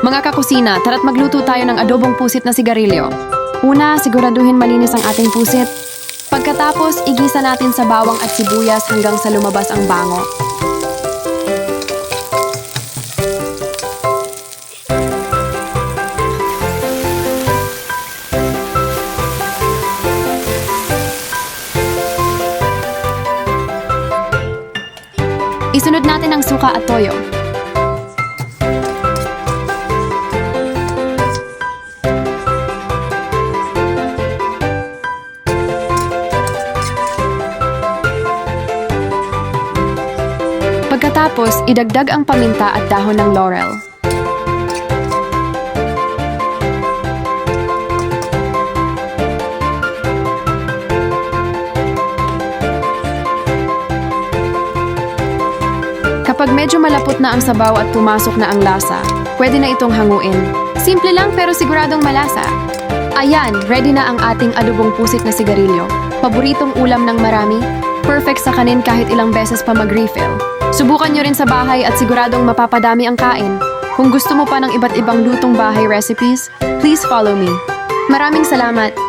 Mga kakusina, tara't magluto tayo ng adobong pusit na sigarilyo. Una, siguraduhin malinis ang ating pusit. Pagkatapos, igisa natin sa bawang at sibuyas hanggang sa lumabas ang bango. Isunod natin ang suka at toyo. Pagkatapos, idagdag ang paminta at dahon ng laurel. Kapag medyo malapot na ang sabaw at pumasok na ang lasa, pwede na itong hanguin. Simple lang pero siguradong malasa. Ayan, ready na ang ating adobong pusit na sigarilyo. Paboritong ulam ng marami, perfect sa kanin kahit ilang beses pa mag-refill. Subukan nyo rin sa bahay at siguradong mapapadami ang kain. Kung gusto mo pa ng iba't ibang lutong bahay recipes, please follow me. Maraming salamat!